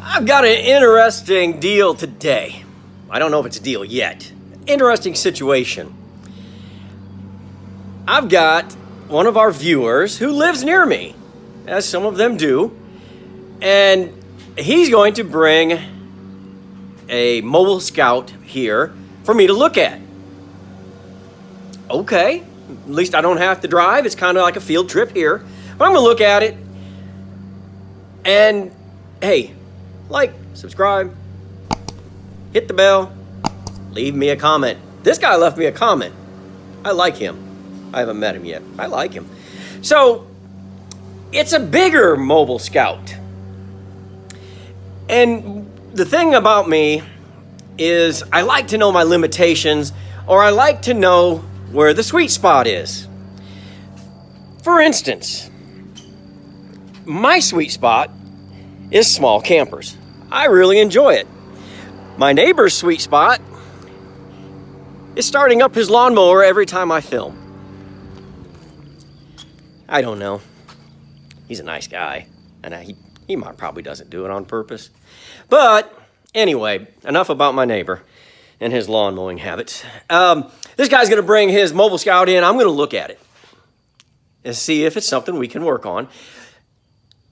I've got an interesting deal today. I don't know if it's a deal yet. Interesting situation. I've got one of our viewers who lives near me, as some of them do, and he's going to bring a Mobil Scout here for me to look at. Okay, at least I don't have to drive. It's kind of like a field trip here, but I'm gonna look at it. And hey, like, subscribe, hit the bell, leave me a comment. This guy left me a comment. I like him. I haven't met him yet. I like him. So, it's a bigger Mobil Scout. And the thing about me is I like to know my limitations, or I like to know where the sweet spot is. For instance, my sweet spot is small campers. I really enjoy it. My neighbor's sweet spot is starting up his lawnmower every time I film. I don't know. He's a nice guy, and he probably doesn't do it on purpose. But anyway, enough about my neighbor and his lawn mowing habits. This guy's gonna bring his Mobil Scout in. I'm gonna look at it and see if it's something we can work on.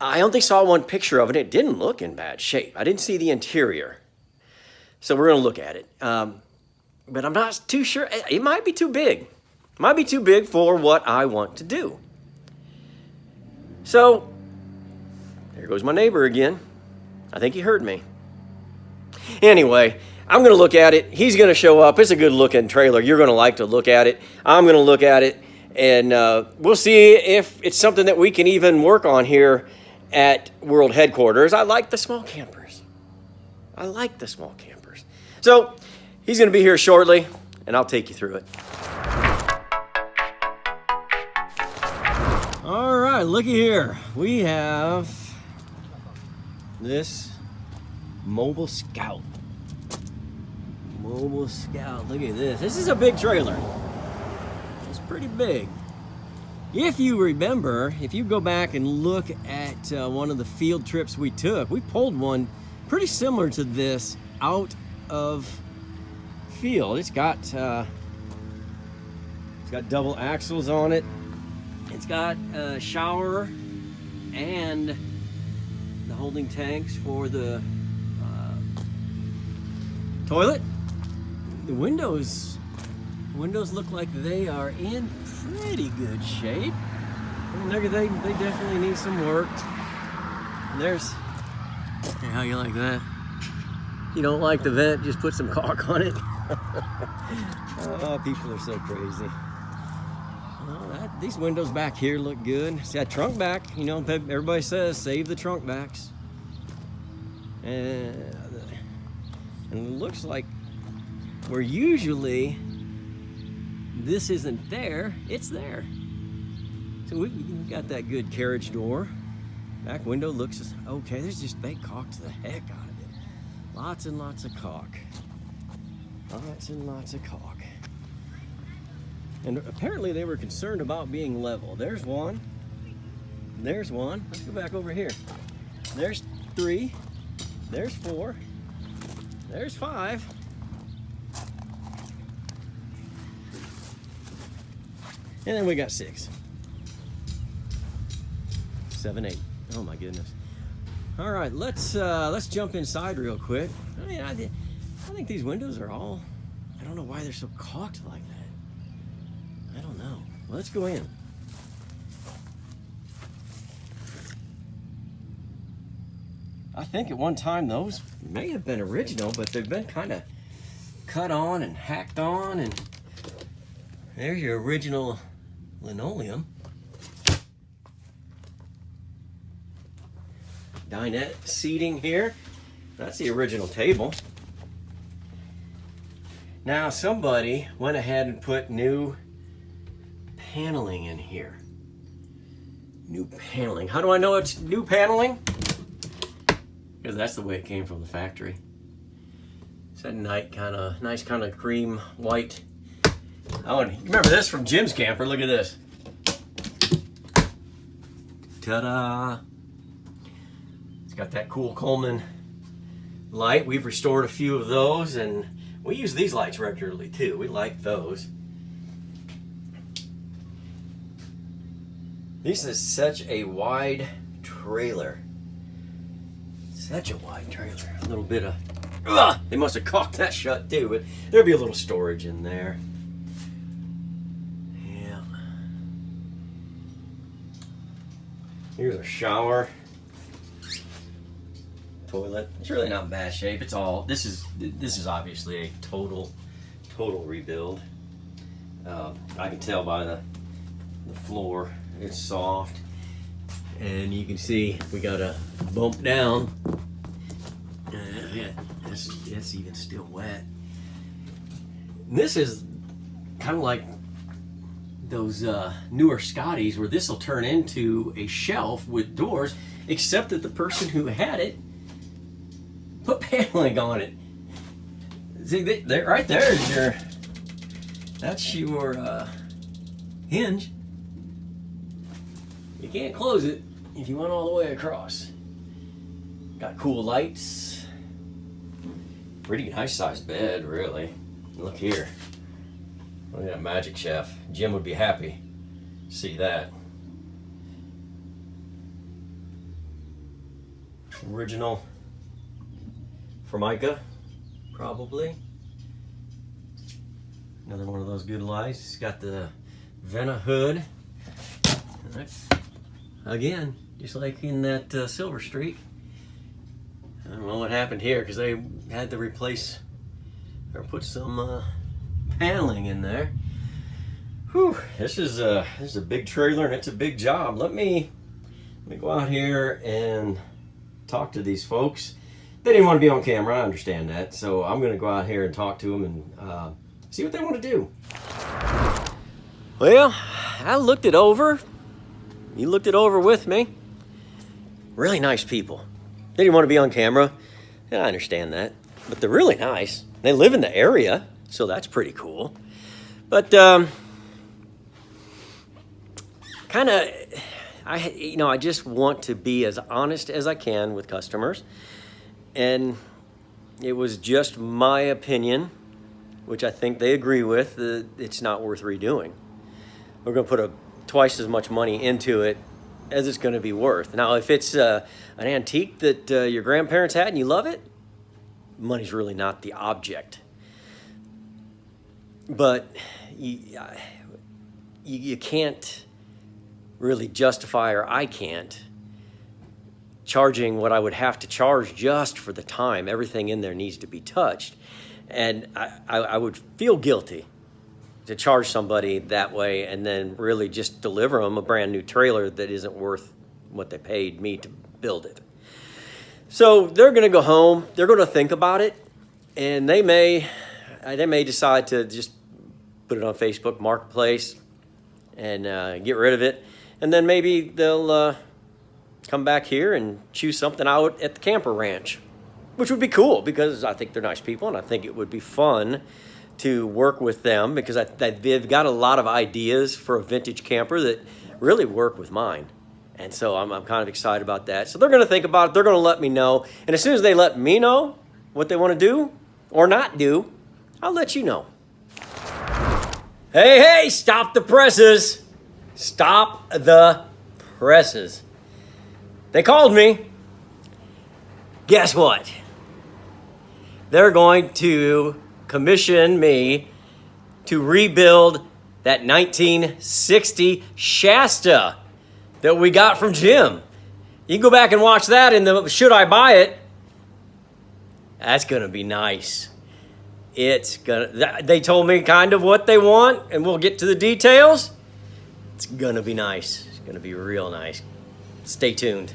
I only saw one picture of it. It didn't look in bad shape. I didn't see the interior. So we're gonna look at it. But I'm not too sure. It might be too big. It might be too big for what I want to do. So, there goes my neighbor again. I think he heard me. Anyway, I'm gonna look at it. He's gonna show up. It's a good looking trailer. You're gonna like to look at it. I'm gonna look at it, and we'll see if it's something that we can even work on here at World Headquarters. I like the small campers. I like the small campers. So, he's gonna be here shortly, and I'll take you through it. All right, looky here. We have this Mobil Scout. Mobil Scout, look at this. This is a big trailer. It's pretty big. If you remember, if you go back and look at one of the field trips we took, we pulled one pretty similar to this out of field. It's got double axles on it. It's got a shower and the holding tanks for the toilet. The windows look like they are in pretty good shape. I mean, they definitely need some work. And there's, hey, how you like that? You don't like the vent, just put some caulk on it. Oh, people are so crazy. Well, these windows back here look good. It's got trunk back. You know, everybody says save the trunk backs. And it looks like where usually this isn't there, it's there. So we've got that good carriage door. Back window looks okay. They caulked the heck out of it. Lots and lots of caulk. Lots and lots of caulk. And apparently they were concerned about being level. There's one. There's one. Let's go back over here. There's 3. There's 4. There's 5. And then we got 6. 7, 8. Oh my goodness. All right, let's jump inside real quick. I mean, I think these windows are all, I don't know why they're so caulked like that. I don't know. Well, let's go in. I think at one time those may have been original, but they've been kind of cut on and hacked on, and there's your original linoleum. Dinette seating here. That's the original table. Now somebody went ahead and put new paneling in here. New paneling. How do I know it's new paneling? Because that's the way it came from the factory. It's that nice kind of cream white. Oh, and you remember this from Jim's camper? Look at this. Ta-da! It's got that cool Coleman light. We've restored a few of those, and we use these lights regularly too. We like those. This is such a wide trailer. Such a wide trailer. A little bit of... they must have caulked that shut too, but there'll be a little storage in there. Yeah. Here's our shower. Toilet. It's really not in bad shape. It's all... This is obviously a total rebuild. I can tell by the floor. It's soft, and you can see we got a bump down. It's even still wet. And this is kind of like those newer Scotties, where this will turn into a shelf with doors, except that the person who had it put paneling on it. See, right there is your... That's your hinge. You can't close it if you went all the way across. Got cool lights. Pretty nice sized bed, really. Look here. Look at that Magic Chef. Jim would be happy to see that. Original Formica, probably. Another one of those good lights. It's got the Vena hood. Again, just like in that Silver Streak. I don't know what happened here because they had to replace or put some paneling in there. Whew, this is a big trailer and it's a big job. Let me go out here and talk to these folks. They didn't want to be on camera, I understand that. So I'm going to go out here and talk to them and see what they want to do. Well, I looked it over. You looked it over with me. Really nice people. They didn't want to be on camera. Yeah, I understand that. But they're really nice. They live in the area, so that's pretty cool. But I just want to be as honest as I can with customers. And it was just my opinion, which I think they agree with, that it's not worth redoing. We're going to put twice as much money into it as it's going to be worth. Now, if it's an antique that your grandparents had and you love it, money's really not the object. But you can't really justify, or I can't, charging what I would have to charge just for the time. Everything in there needs to be touched. And I would feel guilty to charge somebody that way and then really just deliver them a brand new trailer that isn't worth what they paid me to build it. So they're going to go home, they're going to think about it, and they may decide to just put it on Facebook Marketplace and get rid of it. And then maybe they'll come back here and choose something out at the camper ranch, which would be cool because I think they're nice people and I think it would be fun to work with them because they've got a lot of ideas for a vintage camper that really work with mine. And so I'm kind of excited about that. So they're going to think about it. They're going to let me know. And as soon as they let me know what they want to do or not do, I'll let you know. Hey, stop the presses. Stop the presses. They called me. Guess what? They're going to commission me to rebuild that 1960 Shasta that we got from Jim. You can go back and watch that in the Should I Buy It? That's going to be nice. They told me kind of what they want, and we'll get to the details. It's going to be nice. It's going to be real nice. Stay tuned.